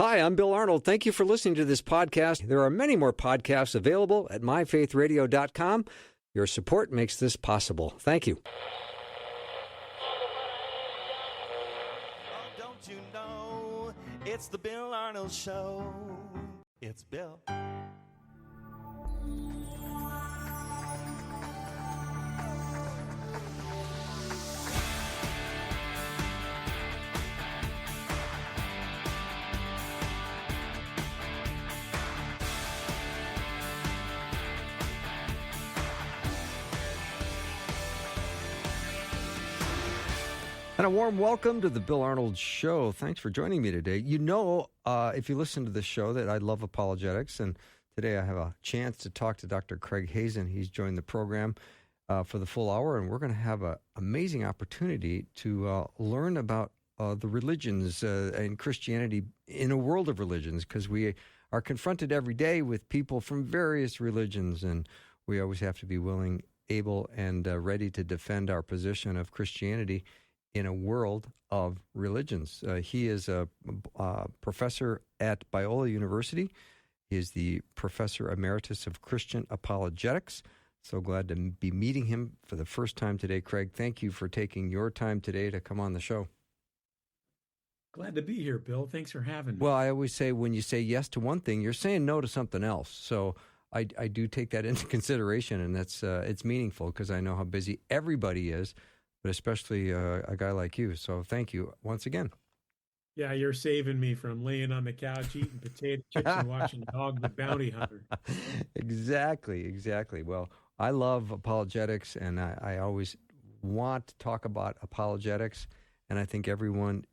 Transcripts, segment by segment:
Hi, I'm Bill Arnold. Thank you for listening to this podcast. There are many more podcasts available at myfaithradio.com. Your support makes this possible. Thank you. Oh, don't you know it's the Bill Arnold Show? It's Bill. And a warm welcome to the Bill Arnold Show. Thanks for joining me today. You know, if you listen to this show, that I love apologetics. And today I have a chance to talk to Dr. Craig Hazen. He's joined the program for the full hour, and we're going to have an amazing opportunity to learn about the religions and Christianity in a world of religions, because we are confronted every day with people from various religions, and we always have to be willing, able, and ready to defend our position of Christianity in a world of religions. He is a professor at Biola University. He is the professor emeritus of Christian apologetics. So glad to be meeting him for the first time today. Craig, thank you for taking your time today to come on the show. Glad to be here, Bill. Thanks for having me. Well, I always say when you say yes to one thing, you're saying no to something else. So I do take that into consideration, and that's it's meaningful because I know how busy everybody is, but especially a guy like you. So thank you once again. Yeah, you're saving me from laying on the couch, eating potato chips and watching Dog the Bounty Hunter. Exactly. Well, I love apologetics, and I always want to talk about apologetics, and I think everyone,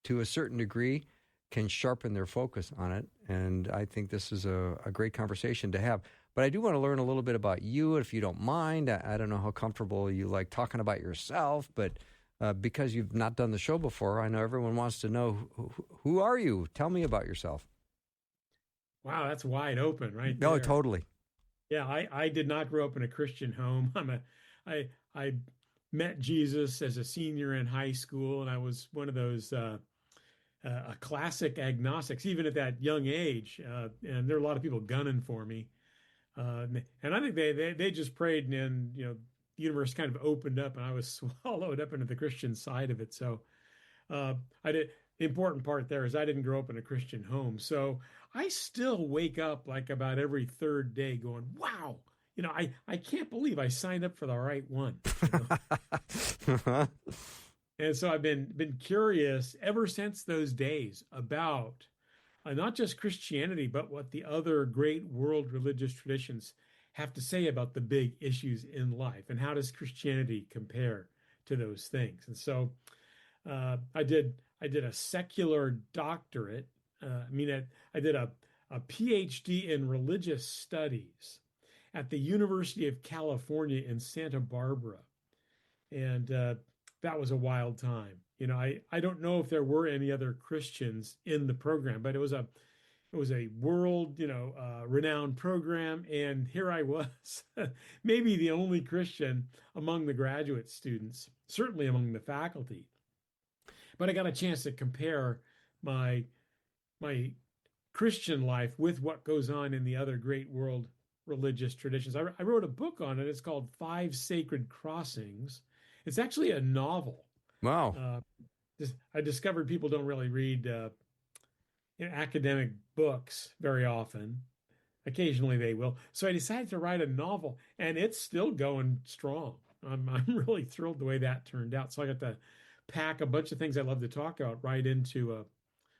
to a certain degree, can sharpen their focus on it, and I think this is a great conversation to have. But I do want to learn a little bit about you, if you don't mind. I don't know how comfortable you like talking about yourself, but because you've not done the show before, I know everyone wants to know, who are you? Tell me about yourself. Wow, that's wide open right there. No, totally. Yeah, I did not grow up in a Christian home. I met Jesus as a senior in high school, and I was one of those a classic agnostics, even at that young age. And there are a lot of people gunning for me. And I think they just prayed, and then, the universe kind of opened up, and I was swallowed up into the Christian side of it. So the important part there is I didn't grow up in a Christian home. So I still wake up like about every third day going, wow, I can't believe I signed up for the right one. And so I've been curious ever since those days about not just Christianity, but what the other great world religious traditions have to say about the big issues in life, and how does Christianity compare to those things. And so I did a secular doctorate. I did a PhD in religious studies at the University of California in Santa Barbara, and that was a wild time. I don't know if there were any other Christians in the program, but it was a world, renowned program. And here I was, maybe the only Christian among the graduate students, certainly among the faculty. But I got a chance to compare my Christian life with what goes on in the other great world religious traditions. I wrote a book on it. It's called Five Sacred Crossings. It's actually a novel. Wow. I discovered people don't really read academic books very often. Occasionally they will. So I decided to write a novel, and it's still going strong. I'm really thrilled the way that turned out. So I got to pack a bunch of things I love to talk about right into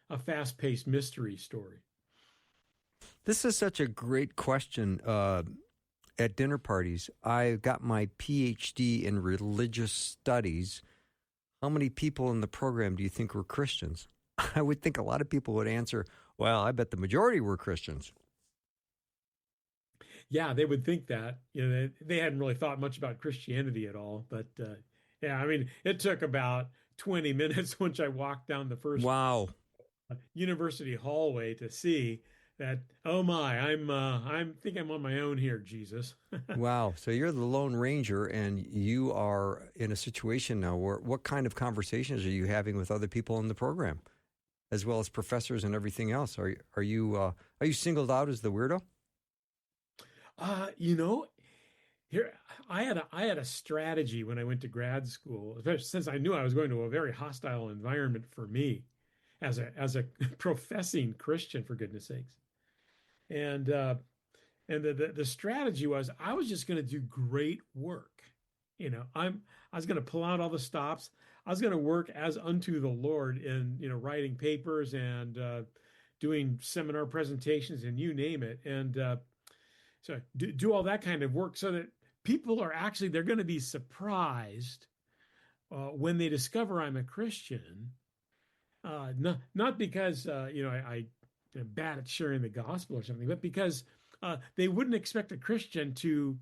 a fast-paced mystery story. This is such a great question. At dinner parties, I got my PhD in religious studies. How many people in the program do you think were Christians? I would think a lot of people would answer, well, I bet the majority were Christians. Yeah, they would think that. They hadn't really thought much about Christianity at all. But it took about 20 minutes once I walked down the first university hallway to see that, oh my, I'm think I'm on my own here, Jesus. Wow. So you're the Lone Ranger, and you are in a situation now where what kind of conversations are you having with other people in the program? as well as professors and everything else. Are you singled out as the weirdo? You know, here I had a strategy when I went to grad school, especially since I knew I was going to a very hostile environment for me as a professing Christian, for goodness sakes. And the strategy was I was just going to do great work. I was going to pull out all the stops. I was going to work as unto the Lord in writing papers and doing seminar presentations and you name it. And so do all that kind of work so that people they're going to be surprised when they discover I'm a Christian. Not because I'm bad at sharing the gospel or something, but because they wouldn't expect a Christian to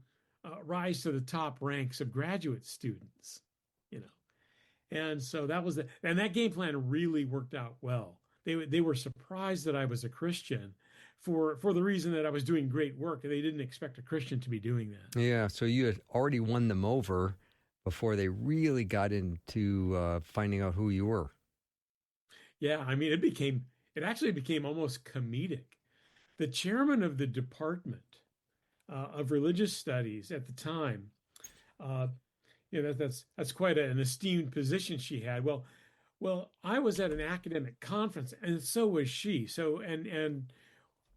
rise to the top ranks of graduate students, you know. And so that game plan really worked out well. They were surprised that I was a Christian for the reason that I was doing great work, and they didn't expect a Christian to be doing that. Yeah, so you had already won them over before they really got into finding out who you were. Yeah, I mean, it actually became almost comedic. The chairman of the department of religious studies at the time, uh, that's quite an esteemed position she had. Well, I was at an academic conference, and so was she. So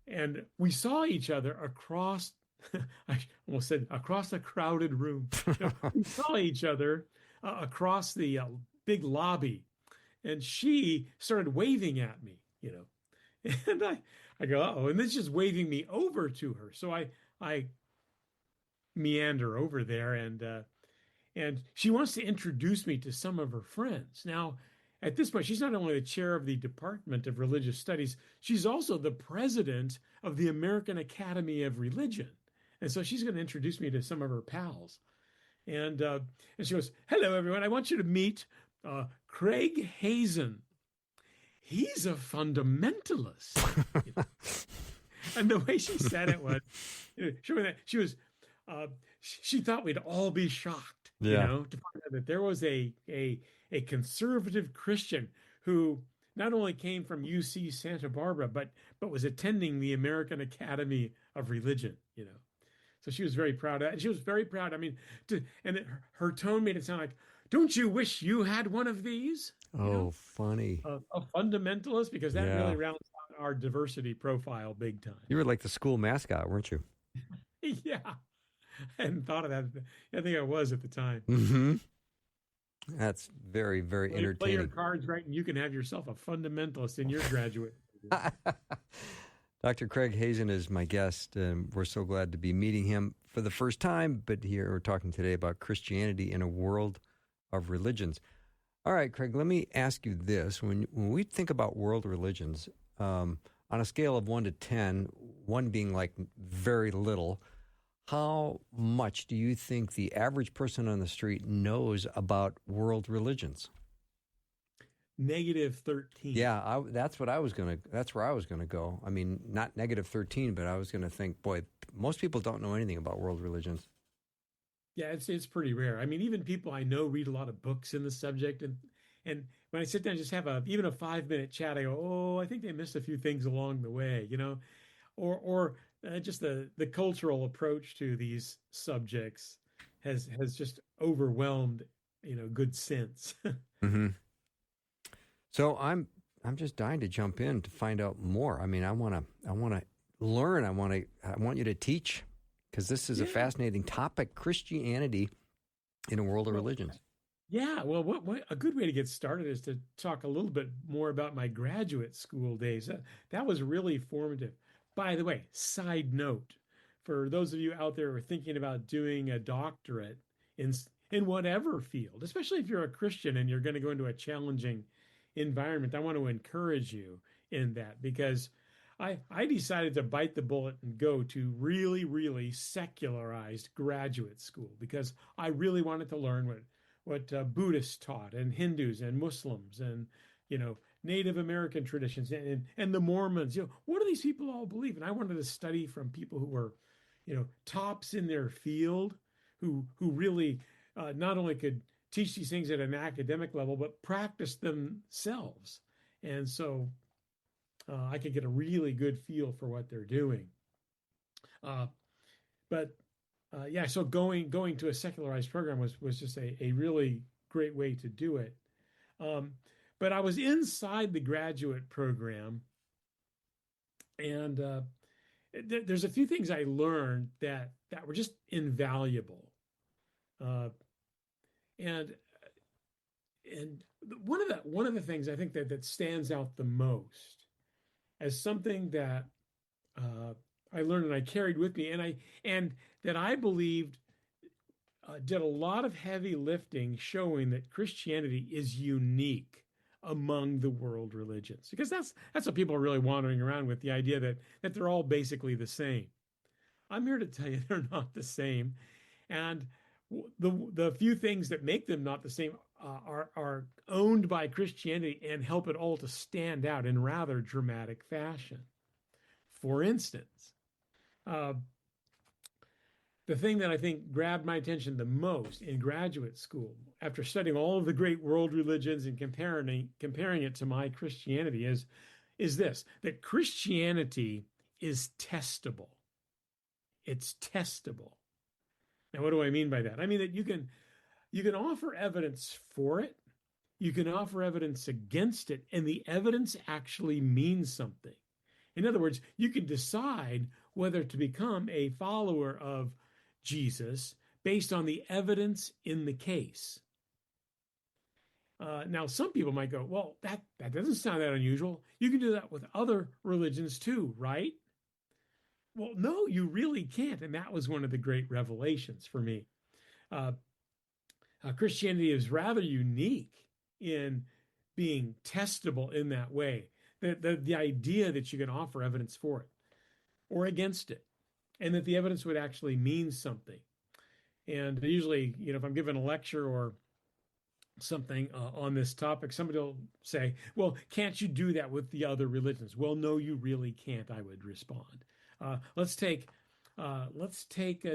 and we saw each other across. I almost said across a crowded room. No, we saw each other across the big lobby, and she started waving at me. And I go, oh, and then she's waving me over to her. So I meander over there, and she wants to introduce me to some of her friends. Now, at this point, she's not only the chair of the Department of Religious Studies, she's also the president of the American Academy of Religion. And so she's going to introduce me to some of her pals. And she goes, hello, everyone. I want you to meet Craig Hazen. He's a fundamentalist. And the way she said it was, she thought we'd all be shocked, to find out that there was a conservative Christian who not only came from UC Santa Barbara, but was attending the American Academy of Religion. So she was very proud. She was very proud. I mean, her tone made it sound like, "Don't you wish you had one of these?" Funny. A fundamentalist, because that really rounds out our diversity profile big time. You were like the school mascot, weren't you? Yeah, I hadn't thought of that. I think I was at the time. Mm-hmm. That's very, very entertaining. Play your cards right, and you can have yourself a fundamentalist in your graduate. Dr. Craig Hazen is my guest, and we're so glad to be meeting him for the first time. But here we're talking today about Christianity in a world of religions. All right, Craig, let me ask you this. When we think about world religions, on a scale of 1 to 10, 1 being like very little, how much do you think the average person on the street knows about world religions? -13. Yeah, that's where I was going to go. I mean, not -13, but I was going to think, boy, most people don't know anything about world religions. Yeah, it's pretty rare. I mean, even people I know read a lot of books in the subject, and when I sit down and just have even a 5-minute chat, I go, oh, I think they missed a few things along the way, or just the cultural approach to these subjects has just overwhelmed good sense. Mm-hmm. So I'm just dying to jump in to find out more. I mean, I want to learn. I want you to teach, because this is a fascinating topic: Christianity in a world of religions. Yeah, well, what a good way to get started is to talk a little bit more about my graduate school days. That was really formative. By the way, side note, for those of you out there who are thinking about doing a doctorate in whatever field, especially if you're a Christian and you're going to go into a challenging environment, I want to encourage you in that, because I decided to bite the bullet and go to really, really secularized graduate school, because I really wanted to learn what Buddhists taught, and Hindus and Muslims, and Native American traditions, and the Mormons. What do these people all believe? And I wanted to study from people who were tops in their field, who really not only could teach these things at an academic level, but practice themselves. And so I could get a really good feel for what they're doing. Uh, but yeah, so going to a secularized program was just a really great way to do it. Um, but I was inside the graduate program, and there's a few things I learned that were just invaluable. Uh, and and one of the things I think that stands out the most as something that uh, I learned and I carried with me, and that I believed did a lot of heavy lifting, showing that Christianity is unique among the world religions, because that's what people are really wandering around with, the idea that they're all basically the same. I'm here to tell you they're not the same, and the few things that make them not the same are owned by Christianity and help it all to stand out in rather dramatic fashion. For instance, uh, the thing that I think grabbed my attention the most in graduate school, after studying all of the great world religions and comparing it to my Christianity, is this: that Christianity is testable. It's testable. Now, what do I mean by that? I mean that you can offer evidence for it, you can offer evidence against it, and the evidence actually means something. In other words, you can decide whether to become a follower of Jesus based on the evidence in the case. Now, some people might go, well, that doesn't sound that unusual. You can do that with other religions too, right? Well, no, you really can't. And that was one of the great revelations for me. Uh, Christianity is rather unique in being testable in that way. The idea that you can offer evidence for it or against it, and that the evidence would actually mean something. And usually, if I'm giving a lecture or something on this topic, somebody will say, well, can't you do that with the other religions? Well, no, you really can't, I would respond. Let's take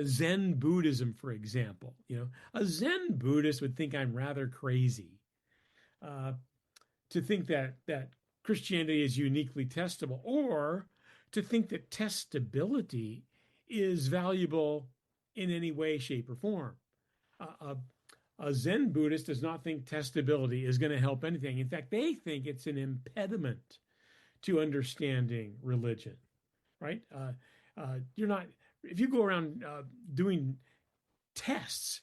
Zen Buddhism, for example. A Zen Buddhist would think I'm rather crazy to think that Christianity is uniquely testable, or to think that testability is valuable in any way, shape, or form. A Zen Buddhist does not think testability is going to help anything. In fact, they think it's an impediment to understanding religion, right? You're not, if you go around doing tests,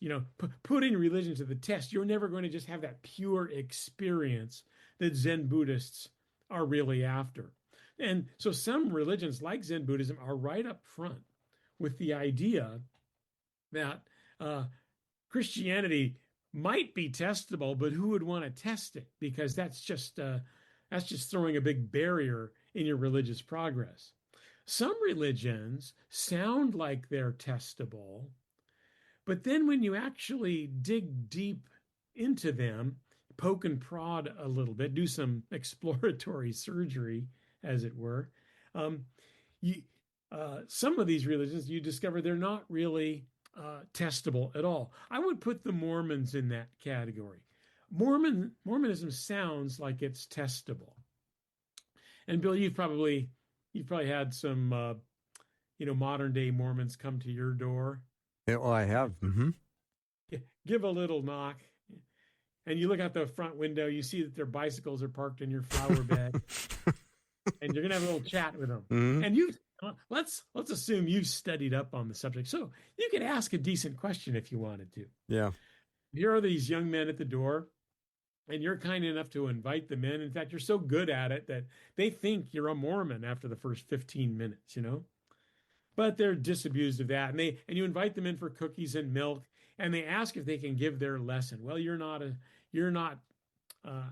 putting religion to the test, you're never going to just have that pure experience that Zen Buddhists are really after. And so some religions like Zen Buddhism are right up front with the idea that Christianity might be testable, but who would want to test it? Because that's just throwing a big barrier in your religious progress. Some religions sound like they're testable, but then when you actually dig deep into them, poke and prod a little bit, do some exploratory surgery, as it were, some of these religions, you discover they're not really testable at all. I would put the Mormons in that category. Mormonism sounds like it's testable. And Bill, you've probably had some modern day Mormons come to your door. Yeah, well, I have. Mm-hmm. Give a little knock, and you look out the front window. You see that their bicycles are parked in your flower bed, and you're gonna have a little chat with them. Mm-hmm. And let's assume you've studied up on the subject, so you could ask a decent question if you wanted to. Yeah. Here are these young men at the door, and you're kind enough to invite them in. In fact, you're so good at it that they think you're a Mormon after the first 15 minutes, But they're disabused of that. And you invite them in for cookies and milk, and they ask if they can give their lesson. Well, you're not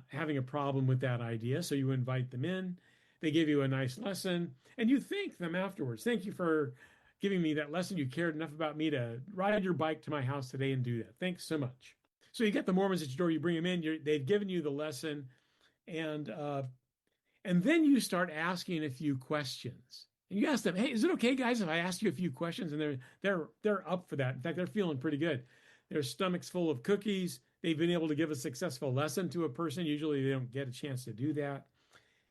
having a problem with that idea, so you invite them in. They give you a nice lesson, and you thank them afterwards. Thank you for giving me that lesson. You cared enough about me to ride your bike to my house today and do that. Thanks so much. So you get the Mormons at your door. You bring them in. They've given you the lesson, and then you start asking a few questions. And you ask them, "Hey, is it okay, guys, if I ask you a few questions?" And they're up for that. In fact, they're feeling pretty good. Their stomach's full of cookies. They've been able to give a successful lesson to a person. Usually, they don't get a chance to do that.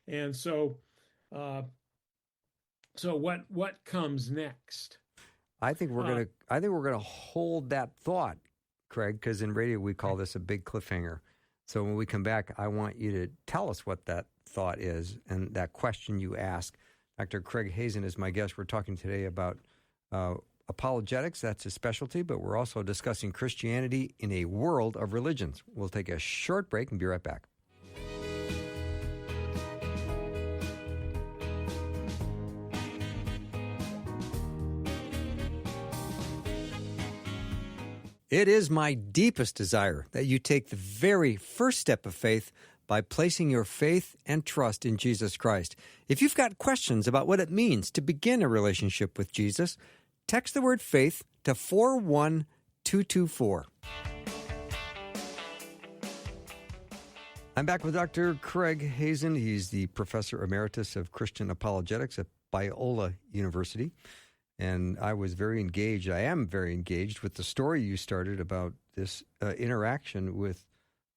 And so Uh, so what comes next? I think we're Uh, gonna. I think we're gonna hold that thought, Craig, because in radio we call this a big cliffhanger. So when we come back, I want you to tell us what that thought is and that question you ask. Dr. Craig Hazen is my guest. We're talking today about apologetics. That's his specialty, but we're also discussing Christianity in a world of religions. We'll take a short break and be right back. It is my deepest desire that you take the very first step of faith by placing your faith and trust in Jesus Christ. If you've got questions about what it means to begin a relationship with Jesus, text the word faith to 41224. I'm back with Dr. Craig Hazen. He's the professor emeritus of Christian apologetics at Biola University. And I was very engaged. I am very engaged with the story you started about this interaction with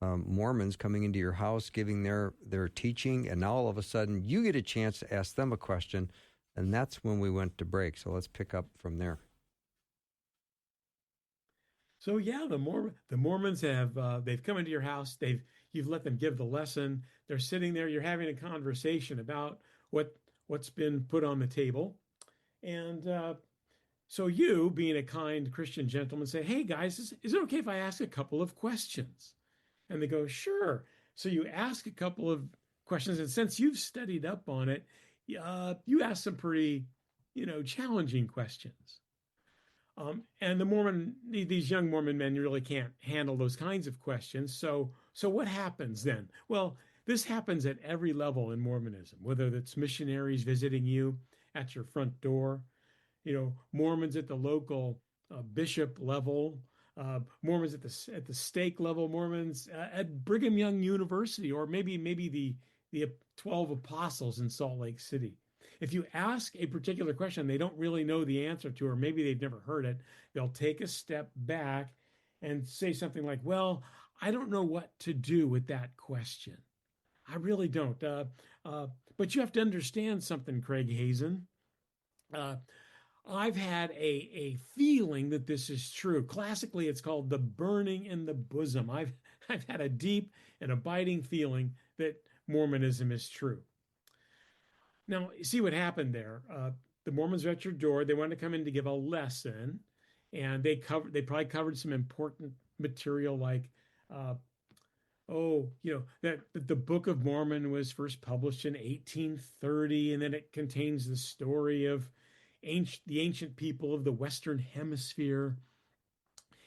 Mormons coming into your house, giving their teaching, and now all of a sudden you get a chance to ask them a question, and that's when we went to break. So let's pick up from there. So yeah, the Mormons have they've come into your house. You've let them give the lesson. They're sitting there. You're having a conversation about what's been put on the table. And so you, being a kind Christian gentleman, say, hey, guys, is it okay if I ask a couple of questions? And they go, sure. So you ask a couple of questions. And since you've studied up on it, you ask some pretty, challenging questions. And these young Mormon men really can't handle those kinds of questions. So what happens then? Well, this happens at every level in Mormonism, whether it's missionaries visiting you at your front door, Mormons at the local bishop level, Mormons at the stake level, Mormons at Brigham Young University, or maybe the 12 apostles in Salt Lake City. If you ask a particular question they don't really know the answer to, or maybe they've never heard it, they'll take a step back and say something like, well, I don't know what to do with that question. I really don't. But you have to understand something, Craig Hazen. I've had a feeling that this is true. Classically, it's called the burning in the bosom. I've had a deep and abiding feeling that Mormonism is true. Now, you see what happened there. The Mormons were at your door. They wanted to come in to give a lesson, and they probably covered some important material like that the Book of Mormon was first published in 1830, and then it contains the story of the ancient people of the Western Hemisphere,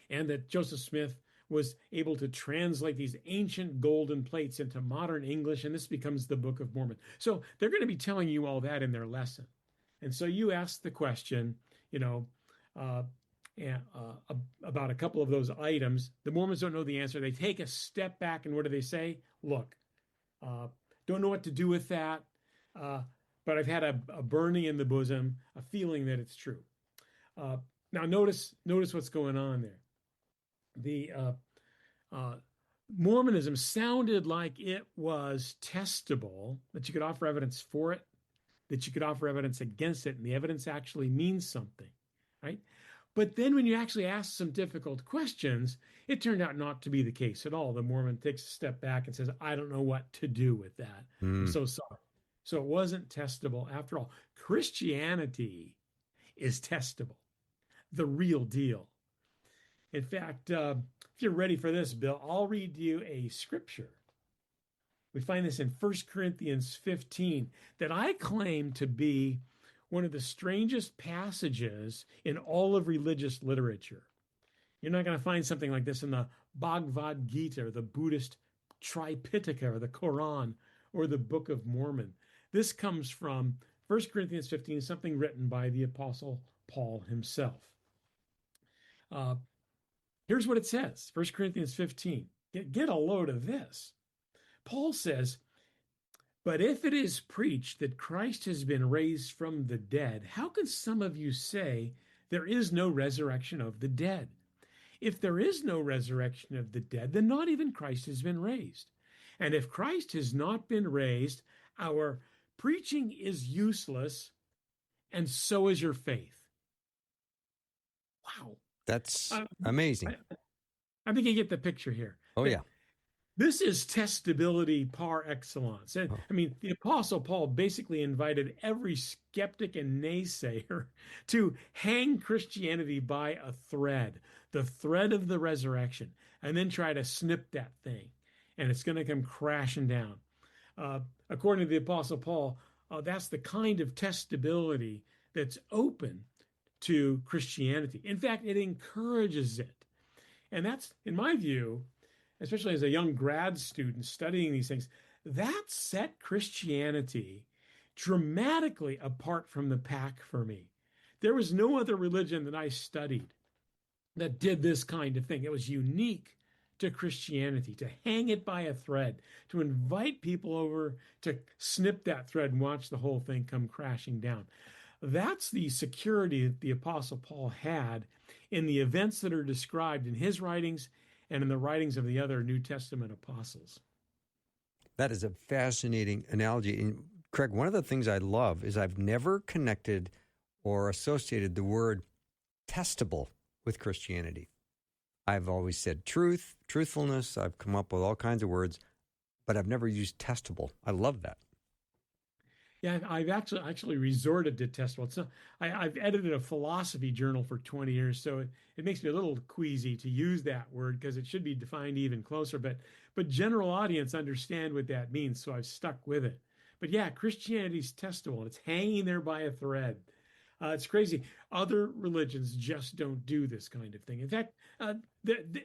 and that Joseph Smith was able to translate these ancient golden plates into modern English, and this becomes the Book of Mormon. So they're going to be telling you all that in their lesson. And so you ask the question, about a couple of those items. The Mormons don't know the answer. They take a step back, and what do they say? Look, don't know what to do with that, but I've had a burning in the bosom, a feeling that it's true. Now notice what's going on there. The Mormonism sounded like it was testable, that you could offer evidence for it, that you could offer evidence against it, and the evidence actually means something, right? But then when you actually ask some difficult questions, it turned out not to be the case at all. The Mormon takes a step back and says, I don't know what to do with that. I'm so sorry. So it wasn't testable after all. Christianity is testable, the real deal. In fact, if you're ready for this, Bill, I'll read you a scripture. We find this in 1 Corinthians 15 that I claim to be one of the strangest passages in all of religious literature. You're not going to find something like this in the Bhagavad Gita or the Buddhist Tripitaka or the Quran or the Book of Mormon. This comes from 1 Corinthians 15, something written by the Apostle Paul himself. Here's what it says, 1 Corinthians 15. Get a load of this. Paul says, but if it is preached that Christ has been raised from the dead, how can some of you say there is no resurrection of the dead? If there is no resurrection of the dead, then not even Christ has been raised. And if Christ has not been raised, our preaching is useless, and so is your faith. Wow. That's Uh, amazing. I think you get the picture here. Oh, yeah. This is testability par excellence. And Oh. I mean, the Apostle Paul basically invited every skeptic and naysayer to hang Christianity by a thread, the thread of the resurrection, and then try to snip that thing. And it's going to come crashing down. According to the Apostle Paul, that's the kind of testability that's open to Christianity. In fact, it encourages it. And that's, in my view, especially as a young grad student studying these things, that set Christianity dramatically apart from the pack for me. There was no other religion that I studied that did this kind of thing. It was unique to Christianity, to hang it by a thread, to invite people over to snip that thread and watch the whole thing come crashing down. That's the security that the Apostle Paul had in the events that are described in his writings and in the writings of the other New Testament apostles. That is a fascinating analogy. And Craig, one of the things I love is I've never connected or associated the word testable with Christianity. I've always said truth, truthfulness. I've come up with all kinds of words, but I've never used testable. I love that. Yeah, I've actually resorted to testable. It's not, I've edited a philosophy journal for 20 years, so it makes me a little queasy to use that word because it should be defined even closer. But general audience understand what that means, so I've stuck with it. But yeah, Christianity's testable, and it's hanging there by a thread. It's crazy. Other religions just don't do this kind of thing. In fact,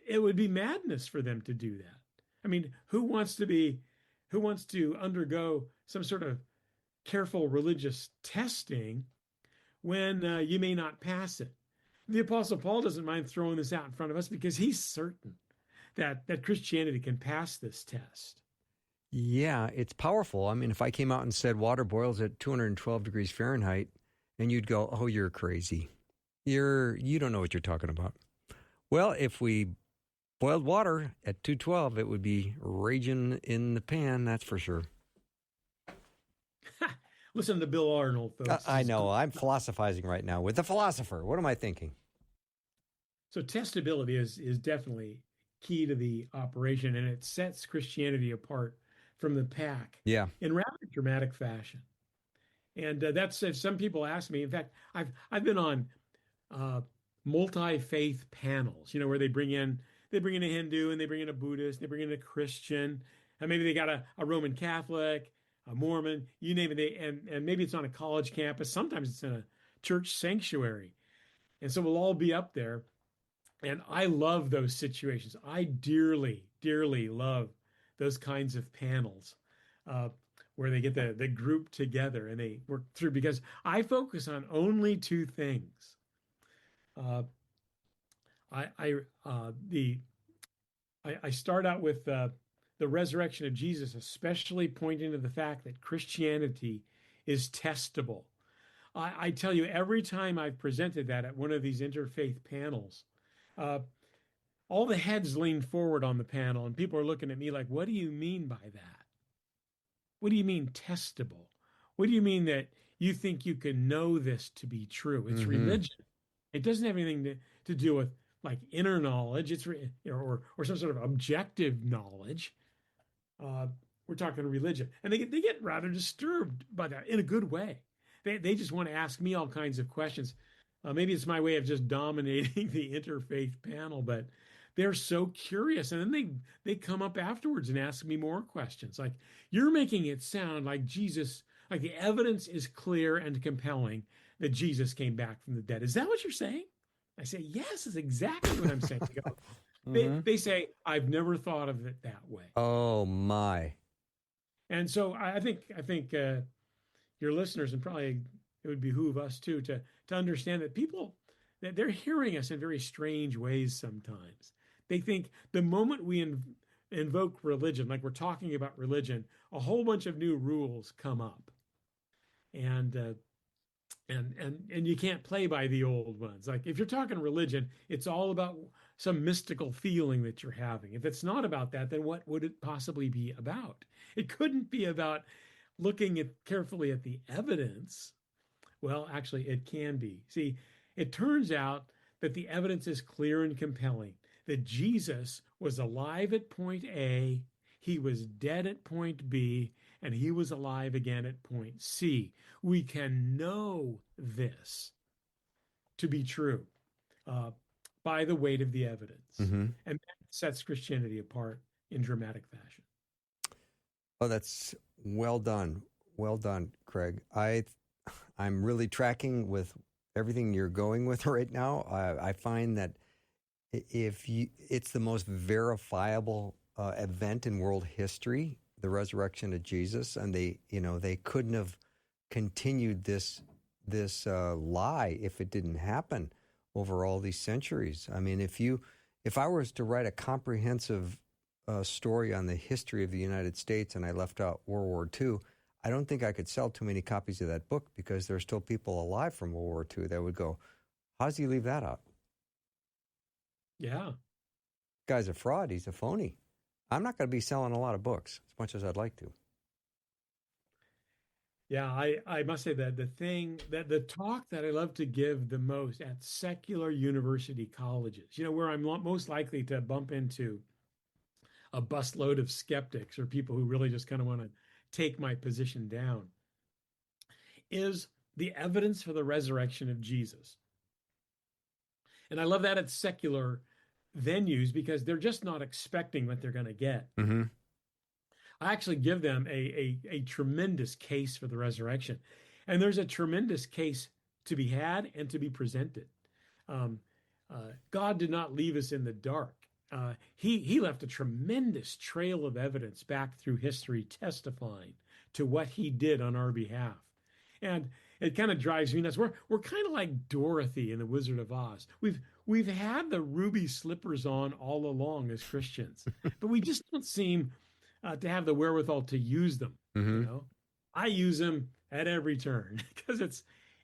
it would be madness for them to do that. I mean, who wants to undergo some sort of careful religious testing when you may not pass it? The Apostle Paul doesn't mind throwing this out in front of us because he's certain that Christianity can pass this test. Yeah, it's powerful. I mean, if I came out and said water boils at 212 degrees Fahrenheit, and you'd go, "Oh, you're crazy. You don't know what you're talking about." Well, if we boiled water at 212, it would be raging in the pan, that's for sure. Listen to Bill Arnold, folks. I know. I'm philosophizing right now with the philosopher. What am I thinking? So testability is definitely key to the operation, and it sets Christianity apart from the pack in rather dramatic fashion. And that's, if some people ask me, in fact, I've been on multi-faith panels, where they bring in a Hindu and they bring in a Buddhist, they bring in a Christian, and maybe they got a Roman Catholic, a Mormon, you name it. And maybe it's on a college campus. Sometimes it's in a church sanctuary. And so we'll all be up there. And I love those situations. I dearly, dearly love those kinds of panels where they get the group together and they work through, because I focus on only two things. I start out with the resurrection of Jesus, especially pointing to the fact that Christianity is testable. I tell you, every time I've presented that at one of these interfaith panels, all the heads lean forward on the panel and people are looking at me like, "What do you mean by that? What do you mean testable? What do you mean that you think you can know this to be true?" It's religion. It doesn't have anything to do with like inner knowledge. It's or some sort of objective knowledge. We're talking religion, and they get rather disturbed by that in a good way. They just want to ask me all kinds of questions. Maybe it's my way of just dominating the interfaith panel, but they're so curious. And then they come up afterwards and ask me more questions. Like, "You're making it sound like Jesus, like the evidence is clear and compelling that Jesus came back from the dead. Is that what you're saying?" I say, "Yes, that's exactly what I'm saying." They say, "I've never thought of it that way." Oh, my. And so I think your listeners, and probably it would behoove us too, to understand that people, that they're hearing us in very strange ways sometimes. They think the moment we invoke religion, like we're talking about religion, a whole bunch of new rules come up, and you can't play by the old ones. Like if you're talking religion, it's all about some mystical feeling that you're having. If it's not about that, then what would it possibly be about? It couldn't be about looking at carefully at the evidence, well, actually, it can be. See, it turns out that the evidence is clear and compelling that Jesus was alive at point A, he was dead at point B, and he was alive again at point C. We can know this to be true by the weight of the evidence. Mm-hmm. And that sets Christianity apart in dramatic fashion. Oh, that's well done. Well done, Craig. I'm really tracking with everything you're going with right now. I find that it's the most verifiable event in world history, the resurrection of Jesus, and they couldn't have continued this lie if it didn't happen over all these centuries. I mean, if I was to write a comprehensive story on the history of the United States and I left out World War II, I don't think I could sell too many copies of that book because there's still people alive from World War II that would go, how does he leave that out? Yeah. Guy's a fraud. He's a phony. I'm not going to be selling a lot of books as much as I'd like to. Yeah, I must say that the talk that I love to give the most at secular university colleges, where I'm most likely to bump into a busload of skeptics or people who really just kind of want to take my position down, is the evidence for the resurrection of Jesus. And I love that at secular venues because they're just not expecting what they're going to get. Mm-hmm. I actually give them a tremendous case for the resurrection. And there's a tremendous case to be had and to be presented. God did not leave us in the dark. He left a tremendous trail of evidence back through history testifying to what he did on our behalf. And it kind of drives me nuts. We're kind of like Dorothy in The Wizard of Oz. We've had the ruby slippers on all along as Christians, but we just don't seem to have the wherewithal to use them. Mm-hmm. I use them at every turn because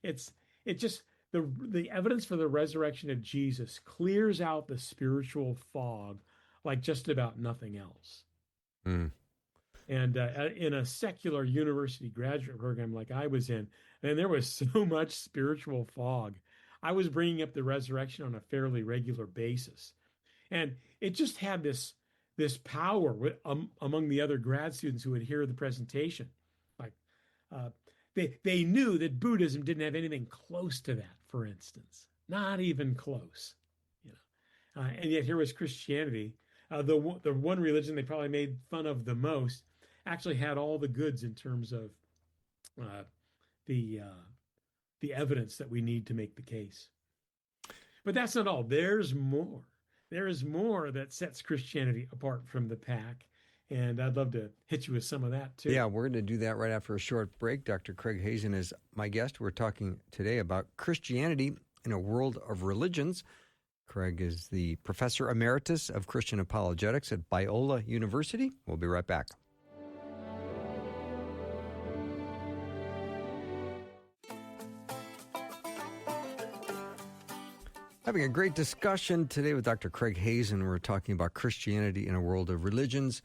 it's just the evidence for the resurrection of Jesus clears out the spiritual fog like just about nothing else. Mm. And in a secular university graduate program like I was in, and there was so much spiritual fog, I was bringing up the resurrection on a fairly regular basis. And it just had this power among the other grad students who would hear the presentation. Like they knew that Buddhism didn't have anything close to that, for instance, not even close. And yet here was Christianity, the one religion they probably made fun of the most, actually had all the goods in terms of the evidence that we need to make the case. But that's not all. There's more. There is more that sets Christianity apart from the pack. And I'd love to hit you with some of that, too. Yeah, we're going to do that right after a short break. Dr. Craig Hazen is my guest. We're talking today about Christianity in a world of religions. Craig is the professor emeritus of Christian apologetics at Biola University. We'll be right back. Having a great discussion today with Dr. Craig Hazen. We're talking about Christianity in a world of religions.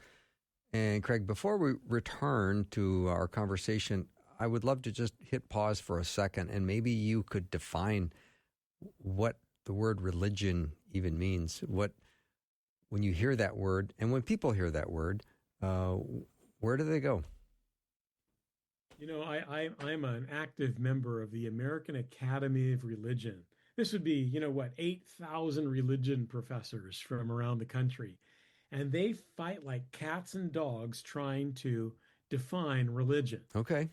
And Craig, before we return to our conversation, I would love to just hit pause for a second, and maybe you could define what the word religion even means. When you hear that word, and when people hear that word, where do they go? I'm an active member of the American Academy of Religion. This would be, 8,000 religion professors from around the country. And they fight like cats and dogs trying to define religion. Okay.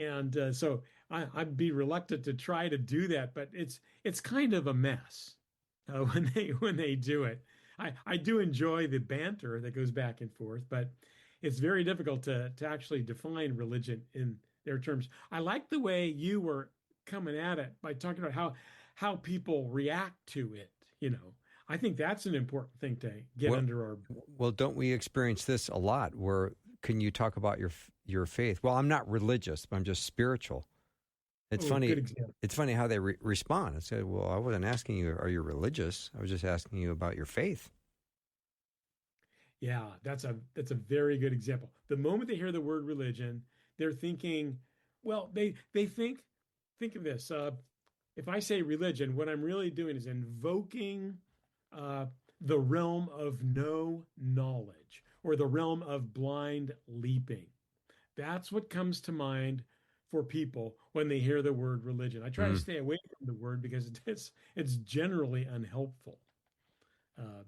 And so I'd be reluctant to try to do that, but it's kind of a mess when they do it. I do enjoy the banter that goes back and forth, but it's very difficult to actually define religion in their terms. I like the way you were coming at it by talking about how people react to it. I think that's an important thing to get under our. Well, don't we experience this a lot? Where can you talk about your faith? Well, I'm not religious, but I'm just spiritual. It's funny. Good example. It's funny how they respond. I said, "Well, I wasn't asking you, are you religious? I was just asking you about your faith." Yeah, that's a very good example. The moment they hear the word religion, they're thinking, well, they think of this. If I say religion, what I'm really doing is invoking uh, the realm of no knowledge or the realm of blind leaping. That's what comes to mind for people when they hear the word religion. I try to Mm. stay away from the word because it's generally unhelpful. Uh,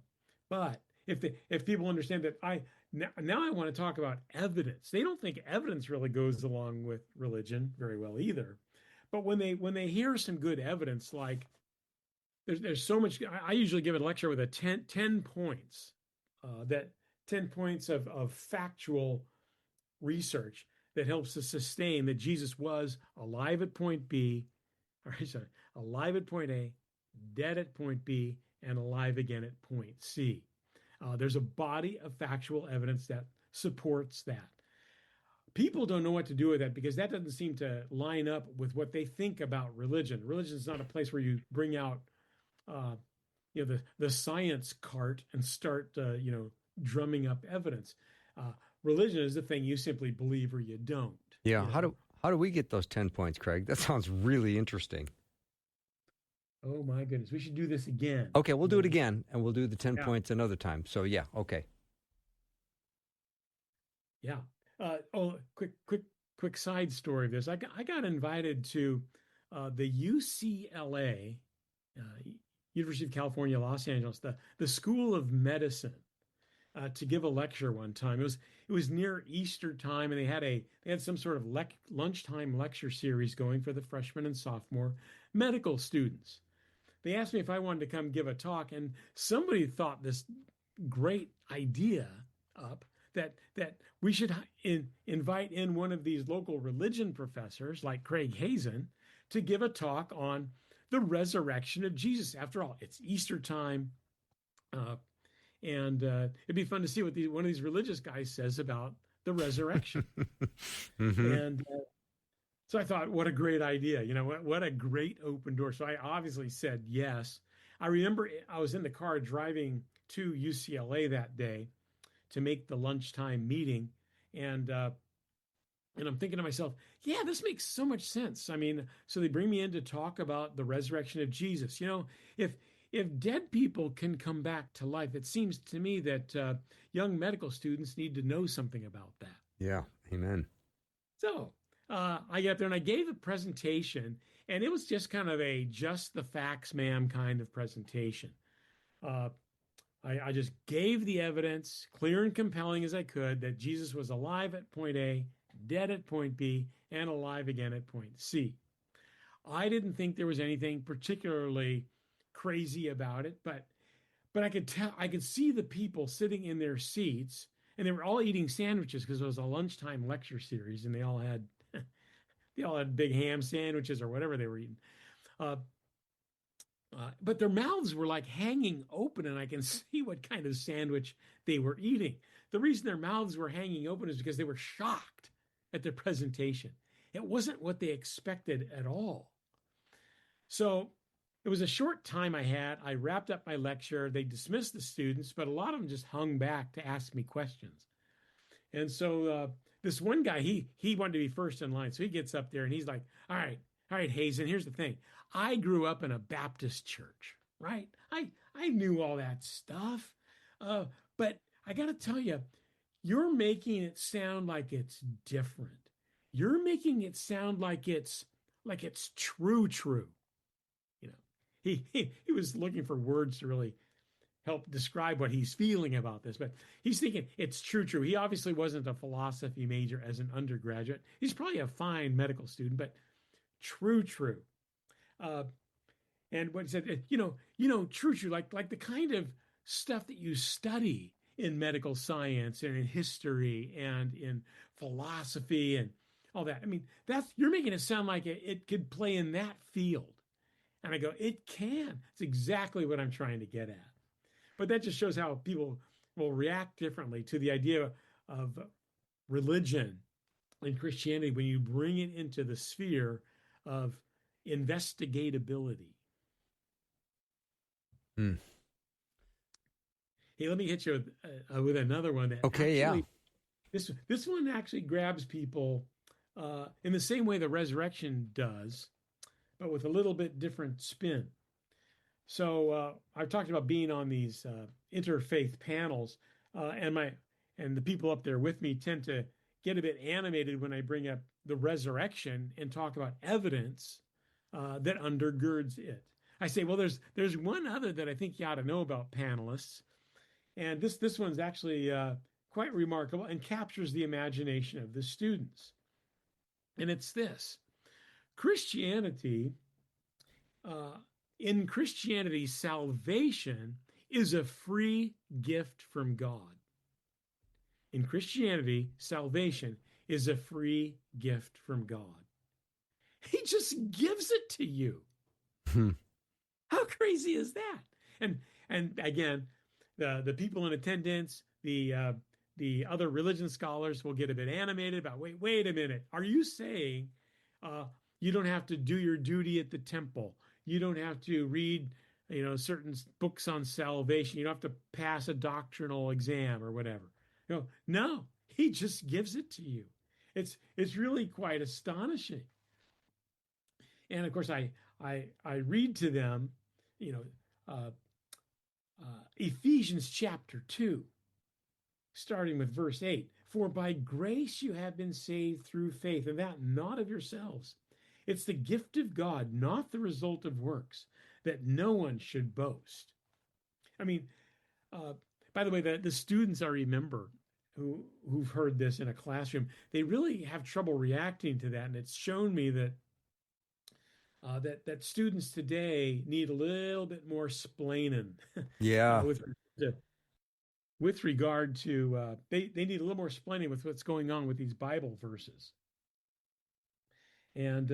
but if people understand that now I want to talk about evidence. They don't think evidence really goes along with religion very well either. But when they hear some good evidence, like there's so much. I usually give a lecture with a 10 points, that 10 points of factual research that helps to sustain that Jesus was alive at point B, or sorry, alive at point A, dead at point B, and alive again at point C. There's a body of factual evidence that supports that. People don't know what to do with that because that doesn't seem to line up with what they think about religion. Religion is not a place where you bring out, uh, the science cart and start, drumming up evidence. Religion is the thing you simply believe or you don't. Yeah. How do we get those 10 points, Craig? That sounds really interesting. Oh my goodness, we should do this again. Okay, we'll do it again, and we'll do the 10 Yeah. points another time. So, yeah, okay. Yeah. Quick side story of this. I got invited to the UCLA, University of California, Los Angeles, the School of Medicine, to give a lecture one time. It was near Easter time, and they had some sort of lunchtime lecture series going for the freshman and sophomore medical students. They asked me if I wanted to come give a talk, and somebody thought this great idea up that we should invite in one of these local religion professors like Craig Hazen to give a talk on the resurrection of Jesus. After all, it's Easter time, and it'd be fun to see what one of these religious guys says about the resurrection. Mm-hmm. And so I thought, what a great idea. What a great open door. So I obviously said yes. I remember I was in the car driving to UCLA that day to make the lunchtime meeting. And I'm thinking to myself, yeah, this makes so much sense. I mean, so they bring me in to talk about the resurrection of Jesus. If dead people can come back to life, it seems to me that young medical students need to know something about that. Yeah, amen. So I got there and I gave a presentation, and it was just kind of a just the facts, ma'am kind of presentation. I just gave the evidence, clear and compelling as I could, that Jesus was alive at point A, dead at point B, and alive again at point C. I didn't think there was anything particularly crazy about it, but I could see the people sitting in their seats, and they were all eating sandwiches because it was a lunchtime lecture series, and they all had big ham sandwiches or whatever they were eating. But their mouths were like hanging open, and I can see what kind of sandwich they were eating. The reason their mouths were hanging open is because they were shocked at the presentation. It wasn't what they expected at all. So it was a short time I had. I wrapped up my lecture. They dismissed the students, but a lot of them just hung back to ask me questions. And so this one guy, he wanted to be first in line. So he gets up there and he's like, all right, Hazen, here's the thing. I grew up in a Baptist church, right? I knew all that stuff. But I got to tell you, you're making it sound like it's different. You're making it sound like it's true. He was looking for words to really help describe what he's feeling about this, but he's thinking it's true. He obviously wasn't a philosophy major as an undergraduate. He's probably a fine medical student, but true. And what he said, true, like the kind of stuff that you study in medical science and in history and in philosophy and all that. I mean, you're making it sound like it could play in that field. And I go, it can. It's exactly what I'm trying to get at. But that just shows how people will react differently to the idea of religion and Christianity when you bring it into the sphere of investigatability. Mm. Hey, let me hit you with another one that okay, actually, yeah. This one actually grabs people in the same way the resurrection does, but with a little bit different spin. So I've talked about being on these interfaith panels, and the people up there with me tend to get a bit animated when I bring up the resurrection and talk about evidence that undergirds it. I say, well, there's one other that I think you ought to know about, panelists, and this one's actually quite remarkable and captures the imagination of the students. And it's this: Christianity. In Christianity, salvation is a free gift from God. In Christianity, salvation is a free gift from God. He just gives it to you. How crazy is that? And again, the people in attendance, the other religion scholars will get a bit animated about, wait a minute, are you saying you don't have to do your duty at the temple? You don't have to read, certain books on salvation. You don't have to pass a doctrinal exam or whatever. No, he just gives it to you. It's really quite astonishing. And of course, I read to them, Ephesians chapter 2, starting with verse 8. For by grace you have been saved through faith, and that not of yourselves. It's the gift of God, not the result of works, that no one should boast. I mean, by the way, the students I remember who've heard this in a classroom, they really have trouble reacting to that. And it's shown me that that students today need a little bit more splaining. Yeah. With regard to, they need a little more splaining with what's going on with these Bible verses. And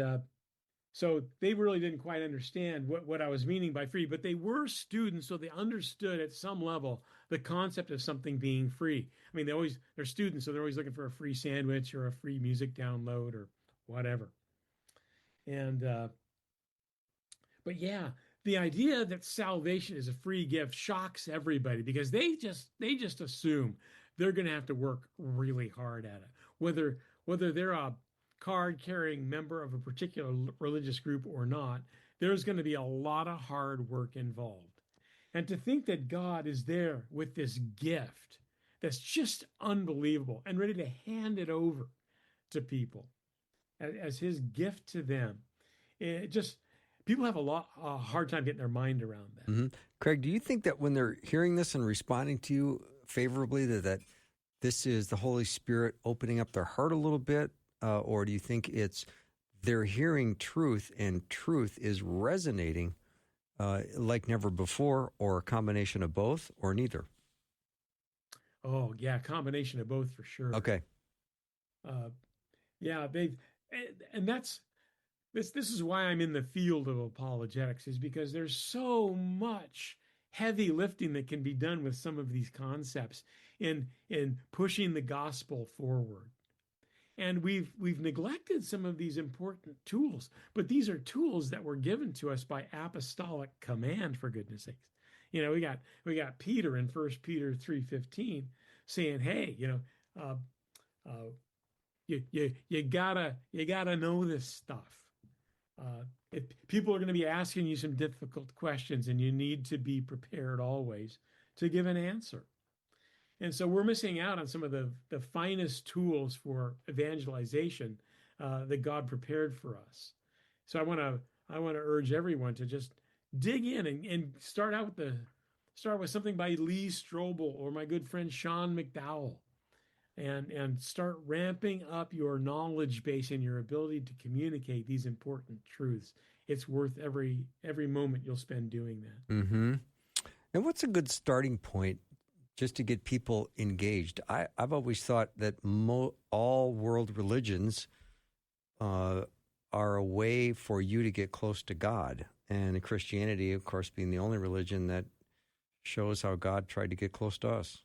so they really didn't quite understand what I was meaning by free, but they were students, so they understood at some level the concept of something being free. I mean, they're students, so they're always looking for a free sandwich or a free music download or whatever. And but yeah, the idea that salvation is a free gift shocks everybody, because they just assume they're going to have to work really hard at it, whether they're a card-carrying member of a particular religious group or not. There's going to be a lot of hard work involved. And to think that God is there with this gift that's just unbelievable and ready to hand it over to people as his gift to them, it just, people have a hard time getting their mind around that. Mm-hmm. Craig, do you think that when they're hearing this and responding to you favorably, that this is the Holy Spirit opening up their heart a little bit? Or do you think it's they're hearing truth and truth is resonating like never before, or a combination of both, or neither? Oh, yeah, combination of both for sure. Okay. Yeah, and that's this is why I'm in the field of apologetics, is because there's so much heavy lifting that can be done with some of these concepts in pushing the gospel forward. And we've neglected some of these important tools, but these are tools that were given to us by apostolic command, for goodness sakes. We got Peter in 1 Peter 3:15 saying, hey, you gotta know this stuff. If people are going to be asking you some difficult questions, and you need to be prepared always to give an answer. And so we're missing out on some of the finest tools for evangelization that God prepared for us. So I want to urge everyone to just dig in and start with something by Lee Strobel or my good friend Sean McDowell, and start ramping up your knowledge base and your ability to communicate these important truths. It's worth every moment you'll spend doing that. Mm-hmm. And what's a good starting point just to get people engaged? I've always thought that all world religions are a way for you to get close to God. And Christianity, of course, being the only religion that shows how God tried to get close to us.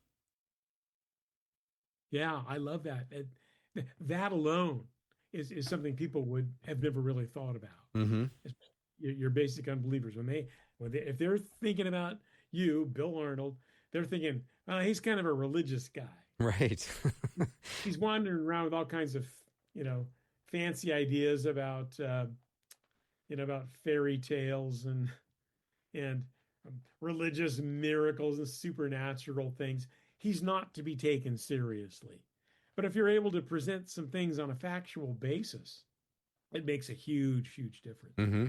Yeah, I love that. That alone is something people would have never really thought about. Mm-hmm. Your basic unbelievers, if they're thinking about you, Bill Arnold, they're thinking, he's kind of a religious guy. Right. He's wandering around with all kinds of, fancy ideas about about fairy tales and religious miracles and supernatural things. He's not to be taken seriously. But if you're able to present some things on a factual basis, it makes a huge, huge difference. Mm-hmm.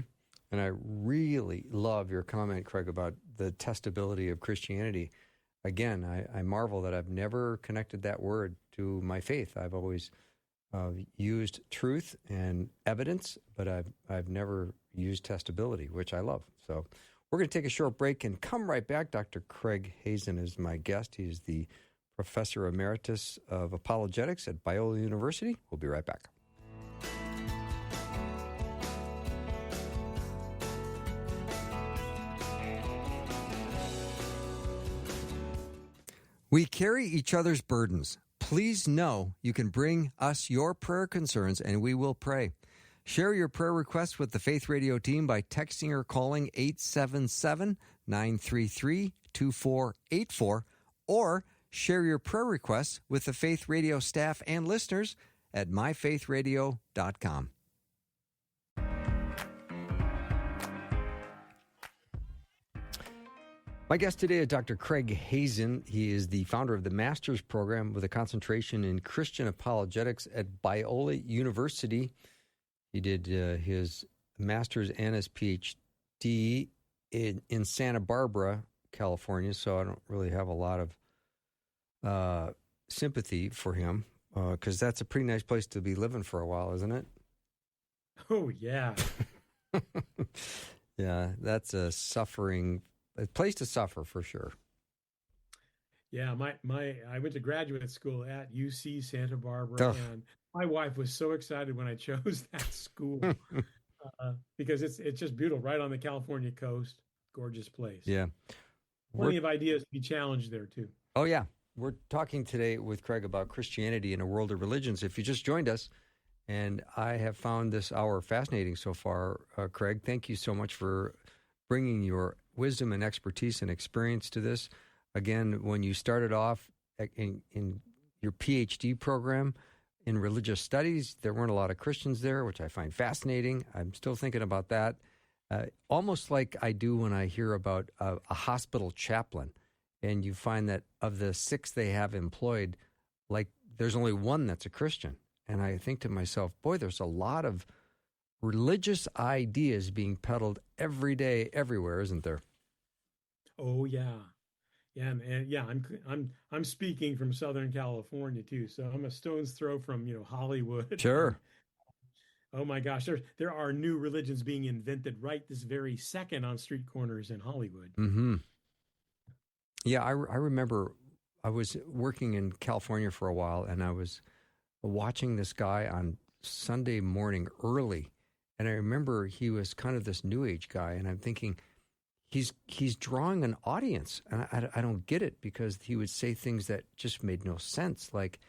And I really love your comment, Craig, about the testability of Christianity. Again, I marvel that I've never connected that word to my faith. I've always used truth and evidence, but I've never used testability, which I love. So we're going to take a short break and come right back. Dr. Craig Hazen is my guest. He's the Professor Emeritus of Apologetics at Biola University. We'll be right back. We carry each other's burdens. Please know you can bring us your prayer concerns and we will pray. Share your prayer requests with the Faith Radio team by texting or calling 877-933-2484 or share your prayer requests with the Faith Radio staff and listeners at myfaithradio.com. My guest today is Dr. Craig Hazen. He is the founder of the Master's Program with a concentration in Christian apologetics at Biola University. He did his Master's and his PhD in Santa Barbara, California, so I don't really have a lot of sympathy for him because that's a pretty nice place to be living for a while, isn't it? Oh, yeah. Yeah, that's a place to suffer for sure. Yeah, I went to graduate school at UC Santa Barbara, and my wife was so excited when I chose that school because it's just beautiful, right on the California coast. Gorgeous place. Yeah, plenty of ideas to be challenged there too. Oh yeah, we're talking today with Craig about Christianity in a world of religions. If you just joined us, and I have found this hour fascinating so far, Craig. Thank you so much for bringing your wisdom and expertise and experience to this. Again, when you started off in your PhD program in religious studies, there weren't a lot of Christians there, which I find fascinating. I'm still thinking about that. Almost like I do when I hear about a hospital chaplain, and you find that of the 6 they have employed, like there's only 1 that's a Christian. And I think to myself, boy, there's a lot of religious ideas being peddled every day, everywhere, isn't there? Oh yeah, yeah, and yeah. I'm speaking from Southern California too, so I'm a stone's throw from Hollywood. Sure. Oh my gosh, there are new religions being invented right this very second on street corners in Hollywood. Mm-hmm. Yeah, I remember I was working in California for a while, and I was watching this guy on Sunday morning early, and I remember he was kind of this New Age guy, and I'm thinking he's drawing an audience, and I don't get it because he would say things that just made no sense. Like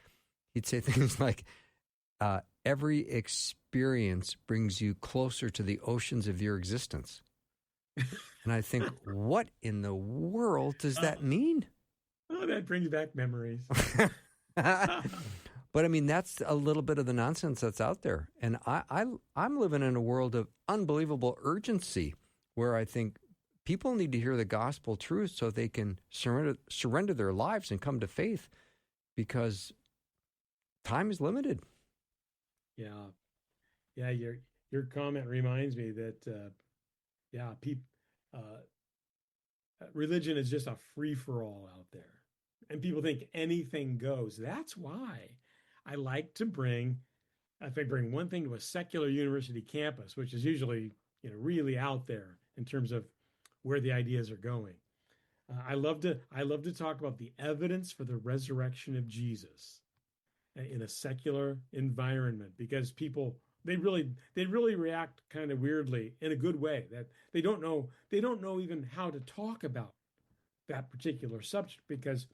he'd say things like, every experience brings you closer to the oceans of your existence. And I think, what in the world does that mean? Oh, that brings back memories. But I mean, that's a little bit of the nonsense that's out there. And I'm living in a world of unbelievable urgency where I think people need to hear the gospel truth so they can surrender their lives and come to faith, because time is limited. Yeah. Your comment reminds me that religion is just a free for all out there, and people think anything goes. That's why I like to bring one thing to a secular university campus, which is usually really out there in terms of where the ideas are going. I love to talk about the evidence for the resurrection of Jesus in a secular environment, because people they really react kind of weirdly in a good way, that they don't know even how to talk about that particular subject, because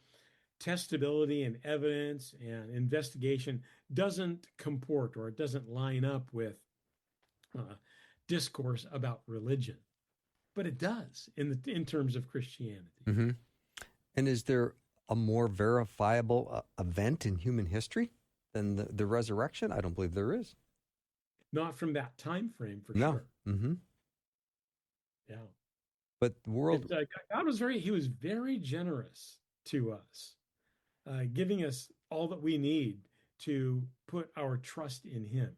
testability and evidence and investigation doesn't comport, or it doesn't line up with discourse about religion, but it does in terms of Christianity. Mm-hmm. And is there a more verifiable event in human history than the resurrection? I don't believe there is. not from that time frame for No. sure. Mm-hmm. Yeah. But the world, God he was very generous to us, giving us all that we need to put our trust in him.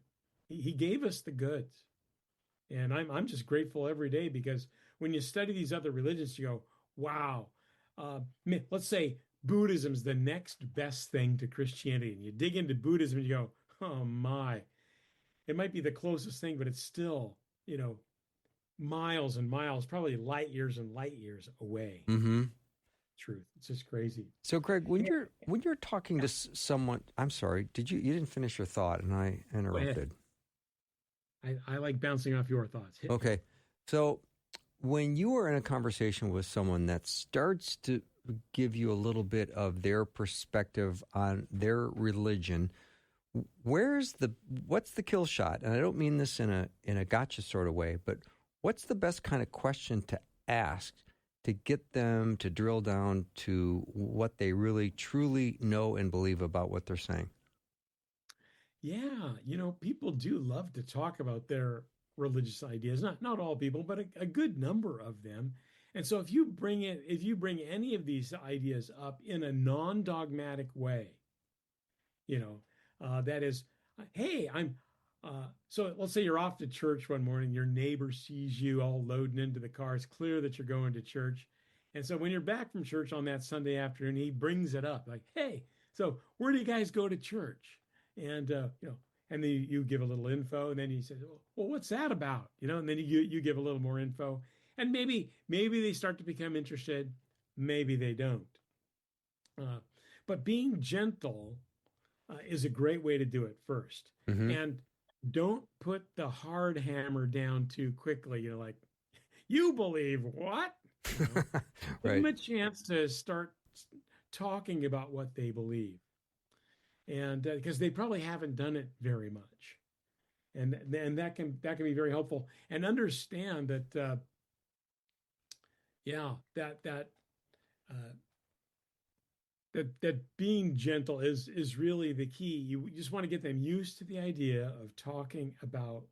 He gave us the goods. And I'm just grateful every day because when you study these other religions, you go, wow, let's say Buddhism's the next best thing to Christianity. And you dig into Buddhism and you go, oh my, it might be the closest thing, but it's still, miles and miles, probably light years and light years away. mm-hmm. Truth. It's just crazy. So, Greg, when you're talking to someone, I'm sorry, you didn't finish your thought, and I interrupted. I like bouncing off your thoughts. Okay, so when you are in a conversation with someone that starts to give you a little bit of their perspective on their religion, what's the kill shot? And I don't mean this in a gotcha sort of way, but what's the best kind of question to ask to get them to drill down to what they really truly know and believe about what they're saying? Yeah, people do love to talk about their religious ideas. Not all people, but a good number of them. And so if you bring any of these ideas up in a non-dogmatic way, that is, hey, so let's say you're off to church one morning, your neighbor sees you all loading into the car. It's clear that you're going to church. And so when you're back from church on that Sunday afternoon, he brings it up like, hey, so where do you guys go to church? And, and then you give a little info, and then he says, well, what's that about? And then you give a little more info, and maybe they start to become interested. Maybe they don't. But being gentle is a great way to do it first. Mm-hmm. And don't put the hard hammer down too quickly. Like, you believe what? Right. Give them a chance to start talking about what they believe. And because they probably haven't done it very much. And that can be very helpful. And understand that, that being gentle is really the key. You just want to get them used to the idea of talking about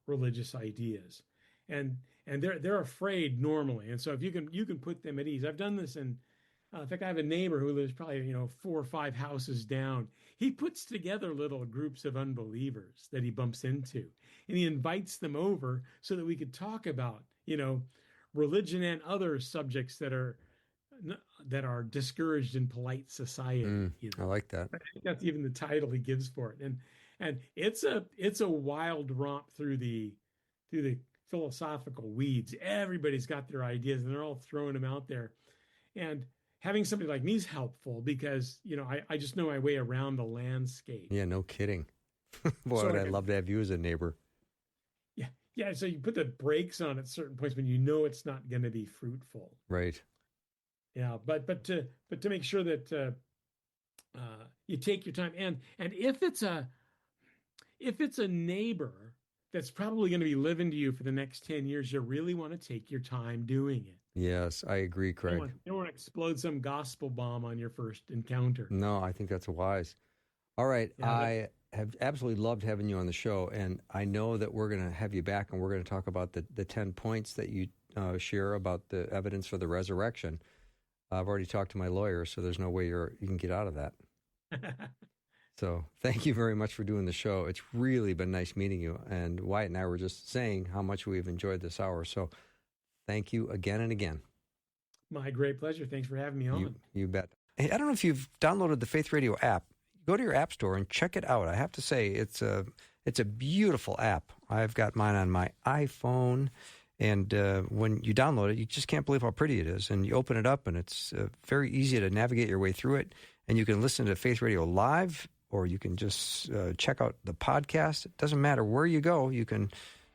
religious ideas, and they're afraid normally. And so if you can put them at ease. I've done this in fact, I have a neighbor who lives probably 4 or 5 houses down. He puts together little groups of unbelievers that he bumps into, and he invites them over so that we could talk about religion and other subjects that are discouraged in polite society. I like that. I think that's even the title he gives for it. And it's a wild romp through the philosophical weeds. Everybody's got their ideas and they're all throwing them out there. And having somebody like me is helpful because, I just know my way around the landscape. Yeah, no kidding. Boy, would I love to have you as a neighbor. Yeah. Yeah. So you put the brakes on at certain points when it's not going to be fruitful. Right. Yeah. But to make sure that you take your time, and if it's a neighbor that's probably going to be living to you for the next 10 years, you really want to take your time doing it. Yes, I agree, Craig. You don't want to explode some gospel bomb on your first encounter. No, I think that's wise. All right. Yeah, I have absolutely loved having you on the show, and I know that we're going to have you back, and we're going to talk about the 10 points that you share about the evidence for the resurrection. I've already talked to my lawyer, so there's no way you can get out of that. So thank you very much for doing the show. It's really been nice meeting you, and Wyatt and I were just saying how much we've enjoyed this hour, so thank you again and again. My great pleasure. Thanks for having me on. You bet. Hey, I don't know if you've downloaded the Faith Radio app. Go to your app store and check it out. I have to say, it's a beautiful app. I've got mine on my iPhone, and when you download it, you just can't believe how pretty it is. And you open it up, and it's very easy to navigate your way through it. And you can listen to Faith Radio live, or you can just check out the podcast. It doesn't matter where you go. You can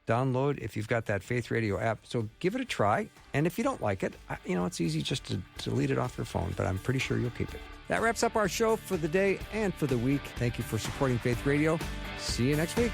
download if you've got that Faith Radio app. So give it a try. And if you don't like it, it's easy just to delete it off your phone, but I'm pretty sure you'll keep it. That wraps up our show for the day and for the week. Thank you for supporting Faith Radio. See you next week.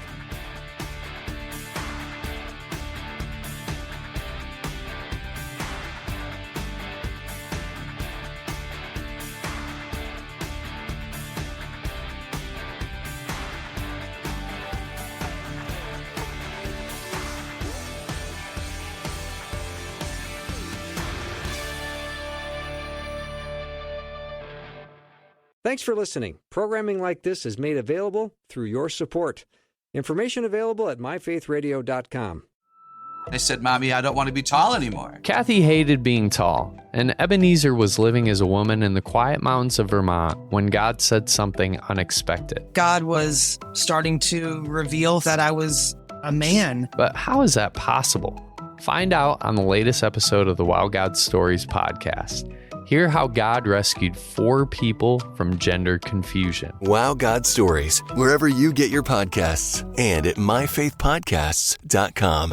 Thanks for listening. Programming like this is made available through your support. Information available at myfaithradio.com. I said, Mommy, I don't want to be tall anymore. Kathy hated being tall, and Ebenezer was living as a woman in the quiet mountains of Vermont when God said something unexpected. God was starting to reveal that I was a man. But how is that possible? Find out on the latest episode of the Wow God Stories podcast. Hear how God rescued 4 people from gender confusion. Wow God Stories, wherever you get your podcasts and at myfaithpodcasts.com.